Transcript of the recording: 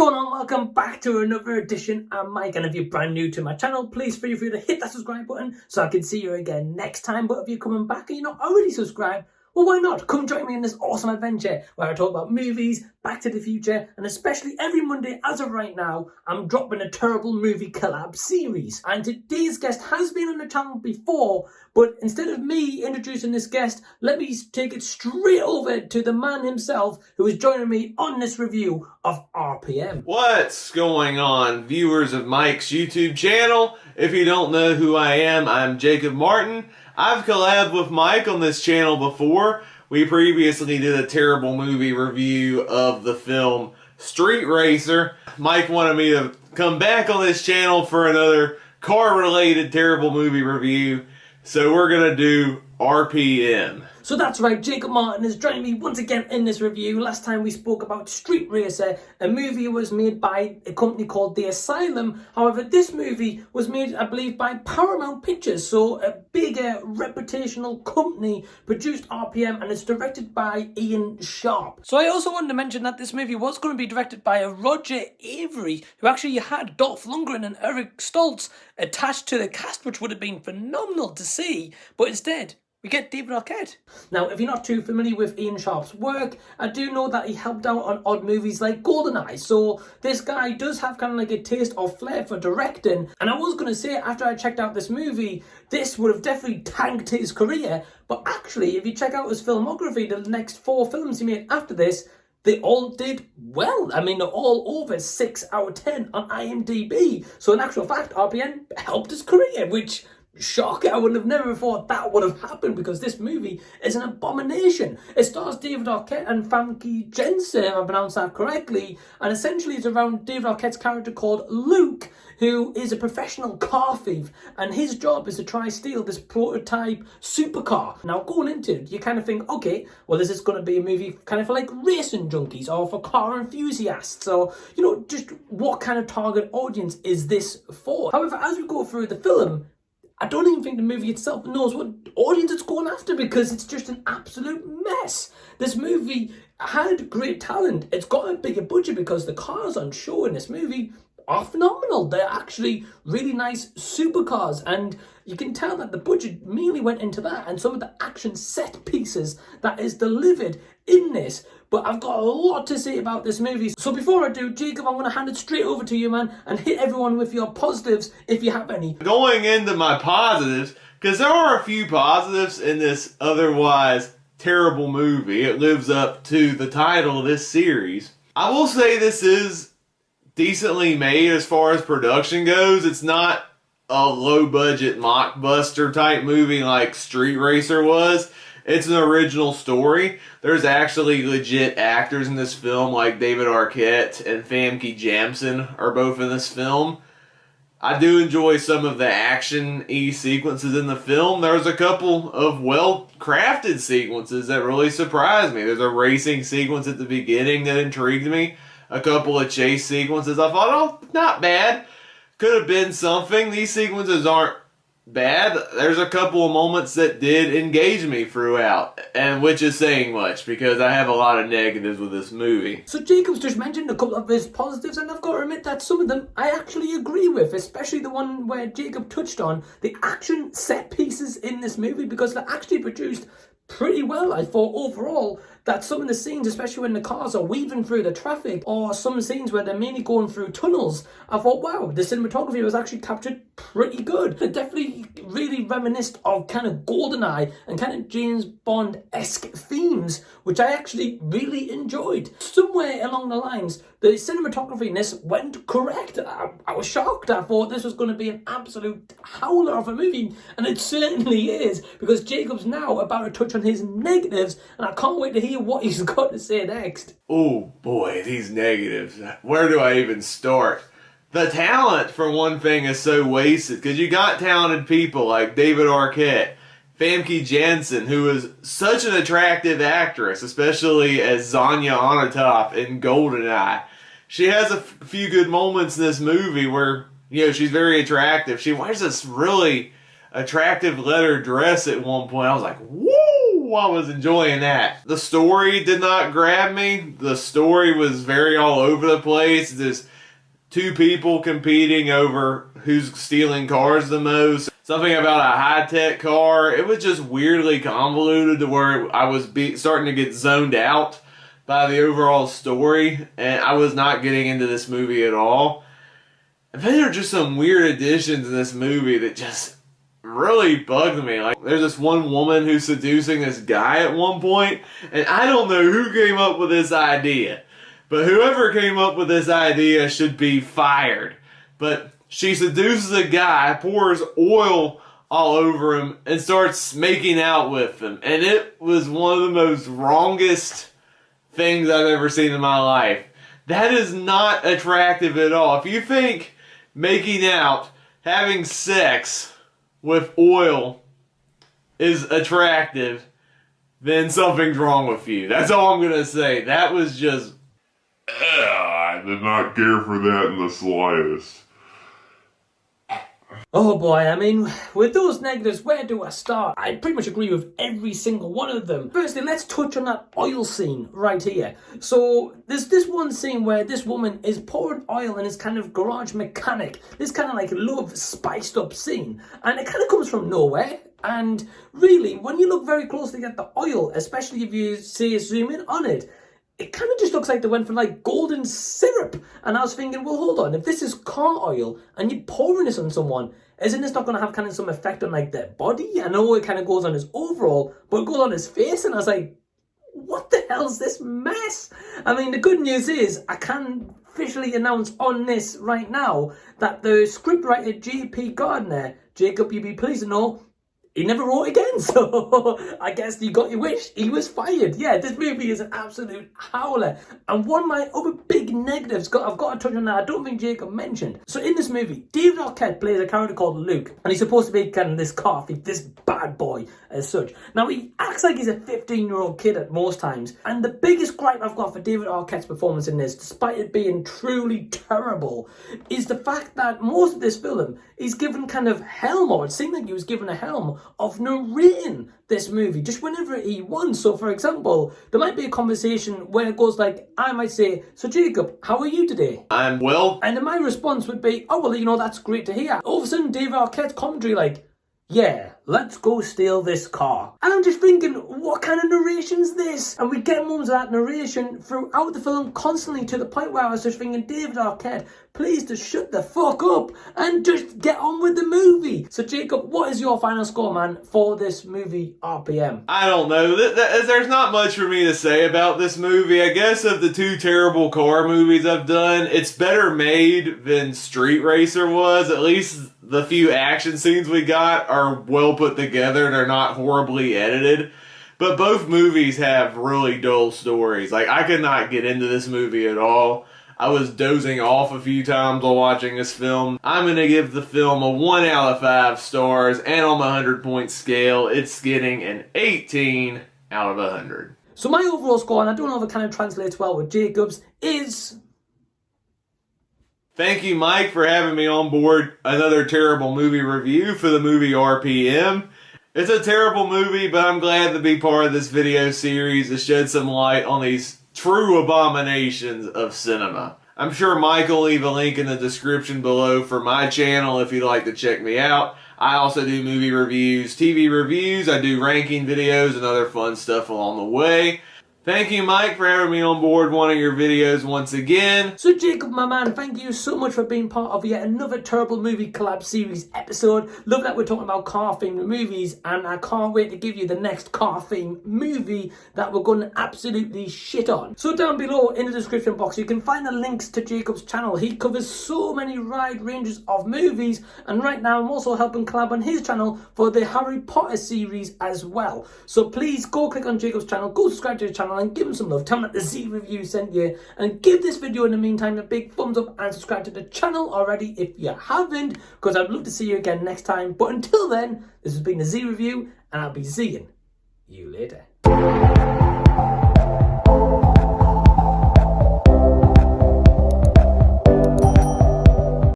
going on? Welcome back to another edition. I'm Mike, and if you're brand new to my channel, please feel free to hit that subscribe button so I can see you again next time. But if you're coming back and you're not already subscribed, well, why not? Come join me in this awesome adventure where I talk about movies, Back to the Future, and especially every Monday, as of right now, I'm dropping a terrible movie collab series. And today's guest has been on the channel before, but instead of me introducing this guest, let me take it straight over to the man himself who is joining me on this review of R.P.M. What's going on, viewers of Mike's YouTube channel? If you don't know who I am, I'm Jacob Martin. I've collabed with Mike on this channel before. We previously did a terrible movie review of the film Street Racer. Mike wanted me to come back on this channel for another car-related terrible movie review. So we're going to do R.P.M. So that's right, Jacob Martin is joining me once again in this review. Last time we spoke about Street Racer, a movie was made by a company called The Asylum. However, this movie was made, I believe, by Paramount Pictures, so a bigger reputational company produced R.P.M. and it's directed by Ian Sharp. So I also wanted to mention that this movie was going to be directed by a Roger Avery, who actually had Dolph Lundgren and Eric Stoltz attached to the cast, which would have been phenomenal to see, but instead, we get David Arquette. Now, if you're not too familiar with Ian Sharp's work, I do know that he helped out on odd movies like GoldenEye. So this guy does have kind of like a taste or flair for directing. And I was going to say, after I checked out this movie, this would have definitely tanked his career. But actually, if you check out his filmography, the next 4 films he made after this, they all did well. I mean, they're all over 6 out of 10 on IMDb. So in actual fact, R.P.M. helped his career, which... shock, I would have never thought that would have happened because this movie is an abomination. It stars David Arquette and Famke Janssen, if I pronounced that correctly, and essentially it's around David Arquette's character called Luke, who is a professional car thief, and his job is to try steal this prototype supercar. Now, going into it, you kind of think, okay, well, this is going to be a movie kind of for like racing junkies or for car enthusiasts, or, you know, just what kind of target audience is this for? However, as we go through the film, I don't even think the movie itself knows what audience it's going after because it's just an absolute mess. This movie had great talent. It's got a bigger budget because the cars on show in this movie are phenomenal. They're actually really nice supercars, and you can tell that the budget mainly went into that and some of the action set pieces that is delivered in this. But I've got a lot to say about this movie. So before I do, Jacob, I'm going to hand it straight over to you, man, and hit everyone with your positives if you have any. Going into my positives, because there are a few positives in this otherwise terrible movie. It lives up to the title of this series. I will say this is decently made as far as production goes. It's not a low-budget mockbuster type movie like Street Racer was. It's an original story. There's actually legit actors in this film, like David Arquette and Famke Janssen are both in this film. I do enjoy some of the action-y sequences in the film. There's a couple of well-crafted sequences that really surprised me. There's a racing sequence at the beginning that intrigued me. A couple of chase sequences I thought, oh, not bad. Could have been something. These sequences aren't bad. There's a couple of moments that did engage me throughout, and which is saying much because I have a lot of negatives with this movie. So Jacob's just mentioned a couple of his positives, and I've got to admit that some of them I actually agree with, especially the one where Jacob touched on the action set pieces in this movie, because they're actually produced pretty well. I thought overall that some of the scenes, especially when the cars are weaving through the traffic, or some scenes where they're mainly going through tunnels, I thought, wow, the cinematography was actually captured pretty good. It definitely really reminisced of kind of GoldenEye and kind of James Bond-esque themes, which I actually really enjoyed. Somewhere along the lines, the cinematography in this went correct. I was shocked. I thought this was going to be an absolute howler of a movie, and it certainly is, because Jacob's now about to touch on his negatives, and I can't wait to hear what he's got to say next. Oh boy, these negatives. Where do I even start? The talent, for one thing, is so wasted, because you got talented people like David Arquette, Famke Janssen, who is such an attractive actress, especially as Zanya Onatopp in GoldenEye. She has a few good moments in this movie where, you know, she's very attractive. She wears this really attractive leather dress at one point. I was like, woo! I was enjoying that. The story did not grab me. The story was very all over the place. Just two people competing over who's stealing cars the most. Something about a high-tech car. It was just weirdly convoluted to where I was starting to get zoned out by the overall story, and I was not getting into this movie at all. And then there are just some weird additions in this movie that just really bugged me. Like, there's this one woman who's seducing this guy at one point, and I don't know who came up with this idea, but whoever came up with this idea should be fired. But she seduces a guy, pours oil all over him, and starts making out with him. And it was one of the most wrongest things I've ever seen in my life. That is not attractive at all. If you think making out, having sex with oil is attractive, then something's wrong with you. That's all I'm gonna say. That was just... I did not care for that in the slightest. Oh boy, I mean, with those negatives, where do I start? I pretty much agree with every single one of them. Firstly, let's touch on that oil scene right here. So, there's this one scene where this woman is pouring oil in this kind of garage mechanic. This kind of like love spiced up scene. And it kind of comes from nowhere. And really, when you look very closely at the oil, especially if you see a zoom in on it, it kind of just looks like they went for like golden syrup. And I was thinking, well, hold on, if this is car oil and you're pouring this on someone, isn't this not going to have kind of some effect on like their body? I know it kind of goes on his overall, but it goes on his face. And I was like, what the hell's this mess? I mean, the good news is I can officially announce on this right now that the scriptwriter J.P. Gardner, Jacob, you'd be pleased to know, he never wrote again, so I guess you got your wish. He was fired. Yeah, this movie is an absolute howler. And one of my other big negatives, I've got to touch on that, I don't think Jacob mentioned. So in this movie, David Arquette plays a character called Luke, and he's supposed to be kind of this car thief, this bad boy as such. Now, he acts like he's a 15-year-old kid at most times, and the biggest gripe I've got for David Arquette's performance in this, despite it being truly terrible, is the fact that most of this film, he's given kind of helm, or it seemed like he was given a helm, of narrating this movie just whenever he wants. So for example, there might be a conversation where it goes like, I might say, so Jacob, how are you today? I'm well. And then my response would be, oh well, you know, that's great to hear. All of a sudden David Arquette's commentary like, yeah, let's go steal this car. And I'm just thinking, what kind of narration's this? And we get moments of that narration throughout the film constantly, to the point where I was just thinking, David Arquette, please just shut the fuck up and just get on with the movie. So Jacob, what is your final score, man, for this movie, R.P.M? I don't know. There's not much for me to say about this movie. I guess of the two terrible car movies I've done, it's better made than Street Racer was. At least the few action scenes we got are well put together. They're not horribly edited. But both movies have really dull stories. Like, I could not get into this movie at all. I was dozing off a few times while watching this film. I'm going to give the film a 1 out of 5 stars, and on my 100-point scale, it's getting an 18 out of 100. So my overall score, and I don't know if it kind of translates well with Jacob's, is... Thank you, Mike, for having me on board another terrible movie review for the movie R.P.M. It's a terrible movie, but I'm glad to be part of this video series to shed some light on these true abominations of cinema. I'm sure Mike will leave a link in the description below for my channel if you'd like to check me out. I also do movie reviews, TV reviews, I do ranking videos and other fun stuff along the way. Thank you, Mike, for having me on board one of your videos once again. So Jacob, my man, thank you so much for being part of yet another terrible movie collab series episode. Love that we're talking about car-themed movies, and I can't wait to give you the next car-themed movie that we're going to absolutely shit on. So down below in the description box, you can find the links to Jacob's channel. He covers so many wide ranges of movies, and right now I'm also helping collab on his channel for the Harry Potter series as well. So please go click on Jacob's channel, go subscribe to his channel, and give him some love. Tell him that the Z review sent you, and give this video in the meantime a big thumbs up and subscribe to the channel already if you haven't, because I'd love to see you again next time. But until then, this has been the Z review, and I'll be seeing you later.